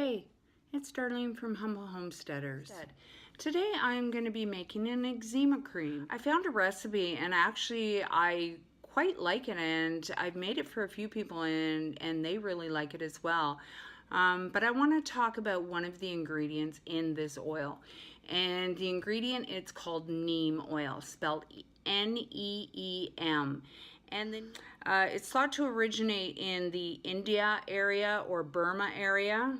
Hey, it's Darlene from Humble Homesteaders. Today I'm going to be making an eczema cream. I found a recipe and actually I quite like it, and I've made it for a few people and they really like it as well. But I want to talk about one of the ingredients in this oil. And the ingredient, it's called neem oil, spelled N-E-E-M. And then it's thought to originate in the India area or Burma area.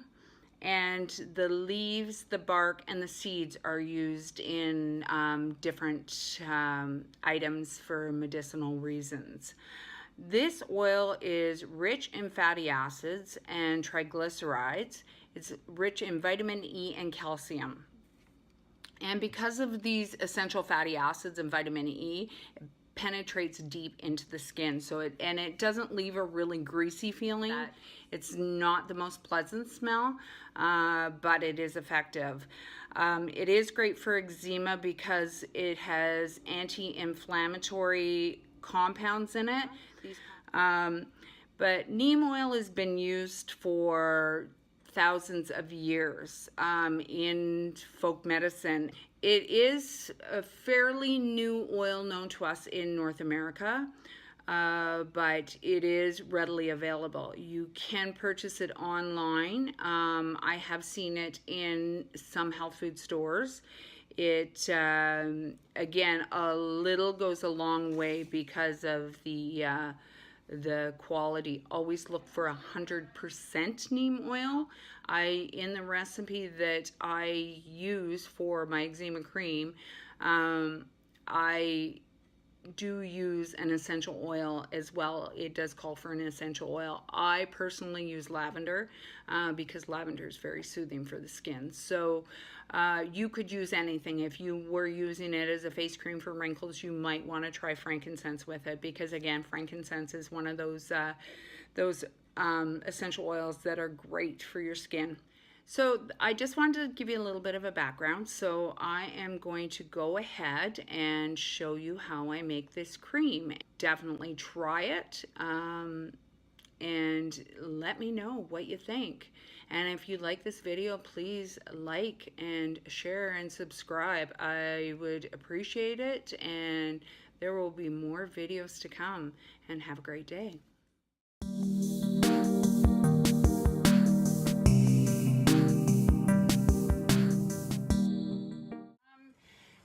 And the leaves, the bark, and the seeds are used in different items for medicinal reasons. This oil is rich in fatty acids and triglycerides. It's rich in vitamin E and calcium. And because of these essential fatty acids and vitamin E, it penetrates deep into the skin. So it doesn't leave a really greasy feeling. It's not the most pleasant smell, but it is effective. It is great for eczema because it has anti-inflammatory compounds in it. But neem oil has been used for thousands of years in folk medicine. It is a fairly new oil known to us in North America, but it is readily available. You can purchase it online. I have seen it in some health food stores. It, again, a little goes a long way because of the quality. Always look for 100% neem oil. In the recipe that I use for my eczema cream, I do use an essential oil as well. It does call for an essential oil. I personally use lavender because lavender is very soothing for the skin. So you could use anything. If you were using it as a face cream for wrinkles, you might want to try frankincense with it, because again, frankincense is one of those essential oils that are great for your skin. So I just wanted to give you a little bit of a background. So I am going to go ahead and show you how I make this cream. Definitely try it and let me know what you think. And if you like this video, please like and share and subscribe. I would appreciate it, and there will be more videos to come. And have a great day.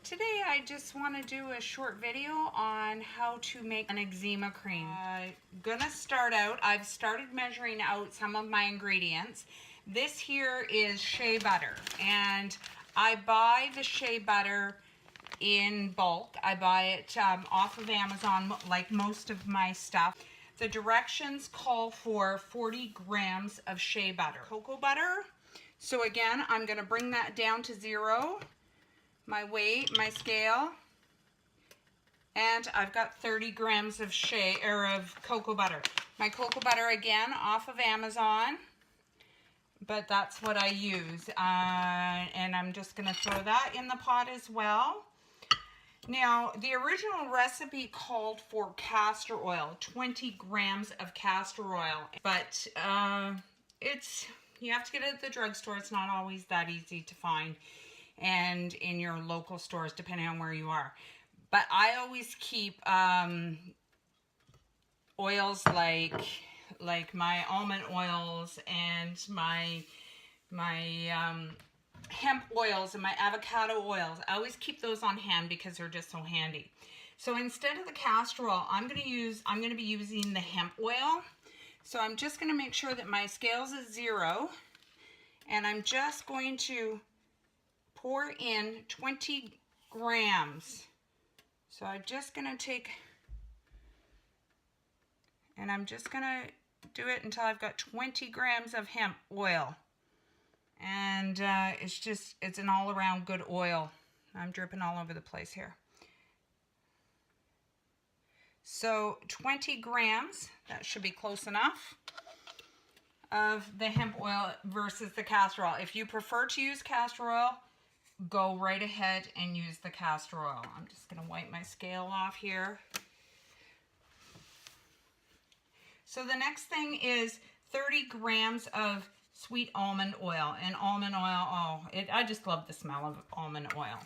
Today I just want to do a short video on how to make an eczema cream. Gonna start out, I've started measuring out some of my ingredients. This here is shea butter, and I buy the shea butter in bulk. I buy it off of Amazon, like most of my stuff. The directions call for 40 grams of shea butter. Cocoa butter. So again, I'm gonna bring that down to 0. My weight, my scale, and I've got 30 grams of cocoa butter. My cocoa butter, again, off of Amazon, but that's what I use. And I'm just going to throw that in the pot as well. Now, the original recipe called for castor oil, 20 grams of castor oil, but you have to get it at the drugstore. It's not always that easy to find, and in your local stores, depending on where you are. But I always keep oils like my almond oils and my hemp oils and my avocado oils. I always keep those on hand because they're just so handy. So instead of the castor oil, I'm going to be using the hemp oil. So I'm just going to make sure that my scales is 0, and I'm just going to pour in 20 grams. So I'm just going to take, and I'm just going to do it until I've got 20 grams of hemp oil. And it's an all-around good oil. I'm dripping all over the place here. So 20 grams, that should be close enough, of the hemp oil versus the castor oil. If you prefer to use castor oil, go right ahead and use the castor oil. I'm just going to wipe my scale off here. So the next thing is 30 grams of sweet almond oil. And almond oil, oh, I just love the smell of almond oil.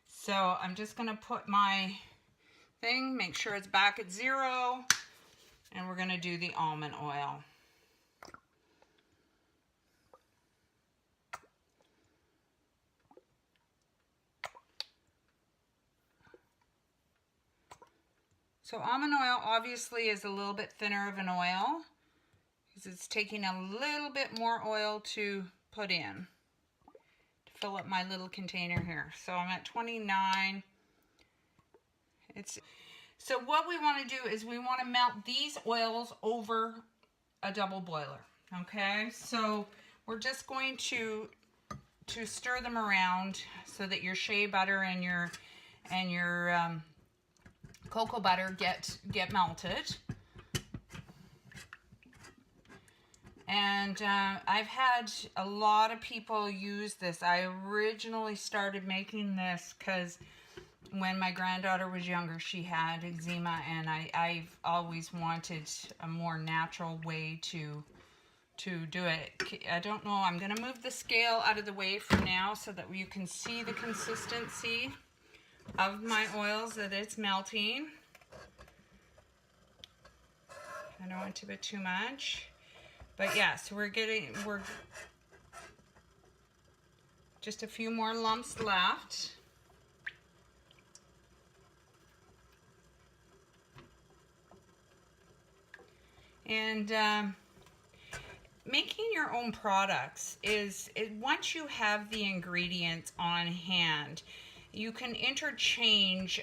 So I'm just gonna put my thing, make sure it's back at 0, and we're gonna do the almond oil. So almond oil obviously is a little bit thinner of an oil because it's taking a little bit more oil to put in to fill up my little container here. So I'm at 29. So what we want to do is we want to melt these oils over a double boiler. Okay, so we're just going to stir them around so that your shea butter and your cocoa butter get melted. And I've had a lot of people use this. I originally started making this because when my granddaughter was younger, she had eczema, and I've always wanted a more natural way to do it. I don't know, I'm gonna move the scale out of the way for now so that you can see the consistency of my oils, that it's melting. I don't want to put too much, but yeah, so we're just a few more lumps left. And making your own products once you have the ingredients on hand, you can interchange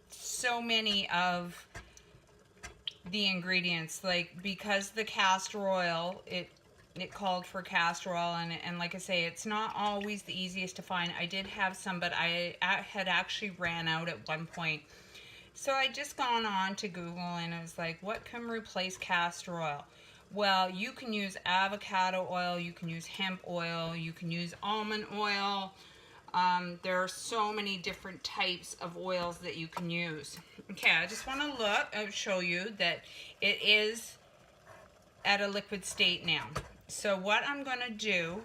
so many of the ingredients, like because the castor oil, it called for castor oil, and like I say, it's not always the easiest to find. I did have some, but I had actually ran out at one point. So I just gone on to Google and I was like, what can replace castor oil? Well, you can use avocado oil, you can use hemp oil, you can use almond oil. There are so many different types of oils that you can use. Okay, I just want to show you that it is at a liquid state now. So what I'm going to do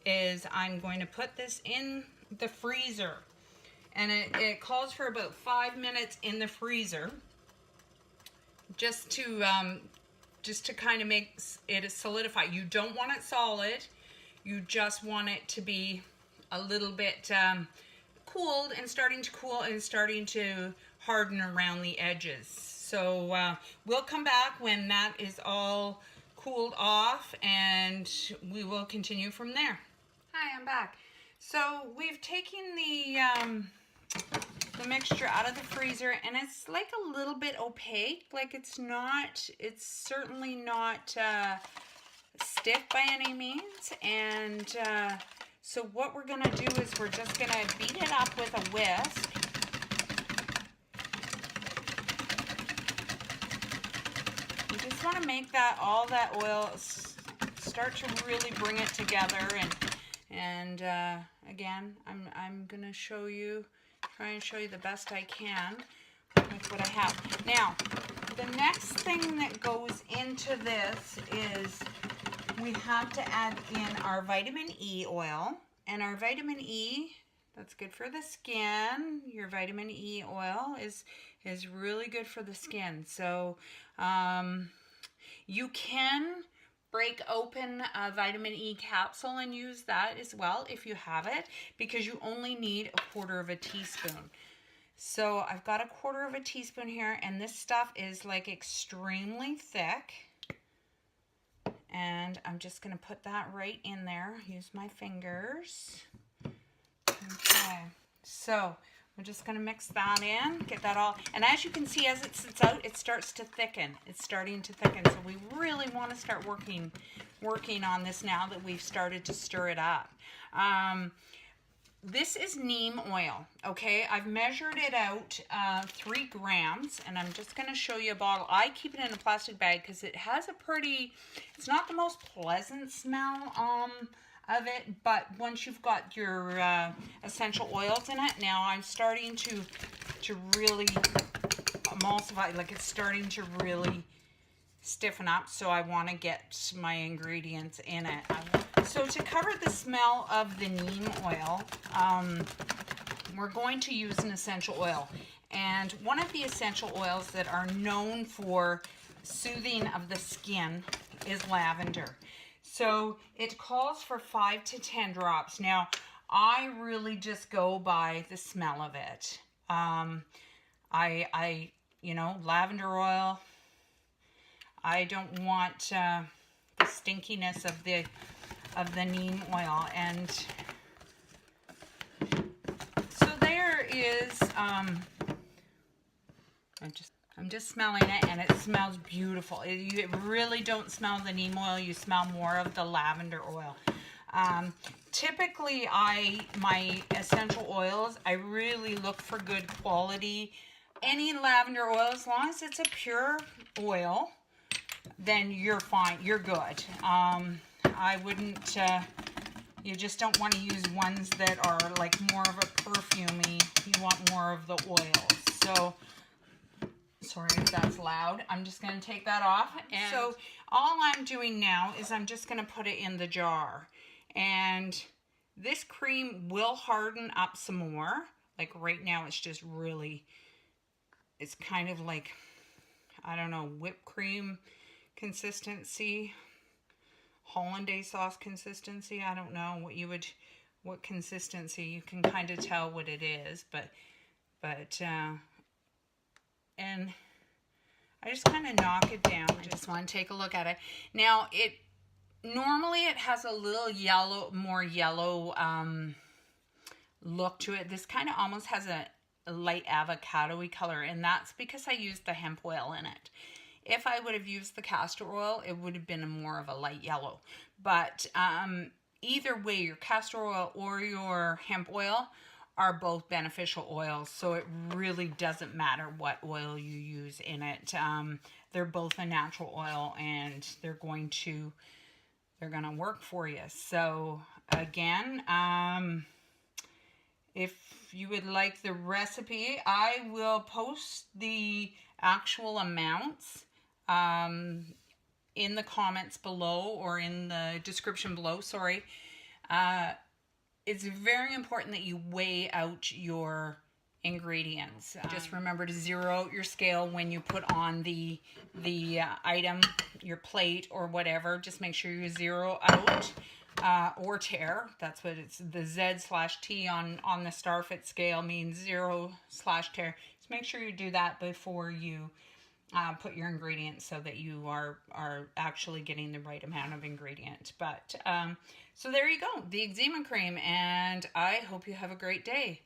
is I'm going to put this in the freezer. And it calls for about 5 minutes in the freezer, just to kind of make it solidify. You don't want it solid. You just want it to be a little bit cooled and starting to cool and starting to harden around the edges. So we'll come back when that is all cooled off, and we will continue from there. Hi, I'm back. So we've taken the mixture out of the freezer, and it's like a little bit opaque. Like it's certainly not stiff by any means. And so what we're gonna do is we're just gonna beat it up with a whisk. We just want to make all that oil start to really bring it together. And again, I'm gonna try and show you the best I can with what I have. Now, the next thing that goes into this is we have to add in our vitamin E oil. And our vitamin E, that's good for the skin. Your vitamin E oil is really good for the skin. So you can break open a vitamin E capsule and use that as well if you have it, because you only need 1/4 teaspoon. So I've got 1/4 teaspoon here, and this stuff is like extremely thick. And I'm just going to put that right in there. Use my fingers. Okay, so we're just going to mix that in, get that all, and as you can see, as it sits out, it starts to thicken. It's starting to thicken, so we really want to start working on this now that we've started to stir it up. This is neem oil, okay? I've measured it out 3 grams, and I'm just going to show you a bottle. I keep it in a plastic bag because it has it's not the most pleasant smell of it, but once you've got your essential oils in it, now I'm starting to really emulsify, like it's starting to really stiffen up, so I want to get my ingredients in it. So to cover the smell of the neem oil, we're going to use an essential oil. And one of the essential oils that are known for soothing of the skin is lavender. So it calls for 5 to 10 drops. Now, I really just go by the smell of it. You know, lavender oil, I don't want the stinkiness of the neem oil. And so there is, I'm just smelling it, and it smells beautiful. You really don't smell the neem oil, you smell more of the lavender oil. Typically, my essential oils, I really look for good quality. Any lavender oil, as long as it's a pure oil, then you're fine, you're good. I wouldn't, you just don't want to use ones that are like more of a perfumey. You want more of the oils. So, sorry if that's loud. I'm just going to take that off. And so all I'm doing now is I'm just going to put it in the jar. And this cream will harden up some more. Like right now it's just really, it's kind of like, I don't know, whipped cream consistency, hollandaise sauce consistency. I don't know what consistency. You can kind of tell what it is, and I just kind of knock it down. I just want to take a look at it. Now, normally it has a little more yellow look to it. This kind of almost has a light avocado-y color, and that's because I used the hemp oil in it. If I would have used the castor oil, it would have been more of a light yellow. But either way, your castor oil or your hemp oil are both beneficial oils, so it really doesn't matter what oil you use in it. They're both a natural oil, and they're going to work for you. So again, if you would like the recipe, I will post the actual amounts in the comments below, or in the description below, sorry. It's very important that you weigh out your ingredients. Just remember to zero out your scale when you put on the item, your plate or whatever. Just make sure you zero out or tear. That's what it's, the Z/T on the Starfit scale means 0/tear. Just make sure you do that before you put your ingredients, so that you are actually getting the right amount of ingredient. But so there you go, the eczema cream, and I hope you have a great day.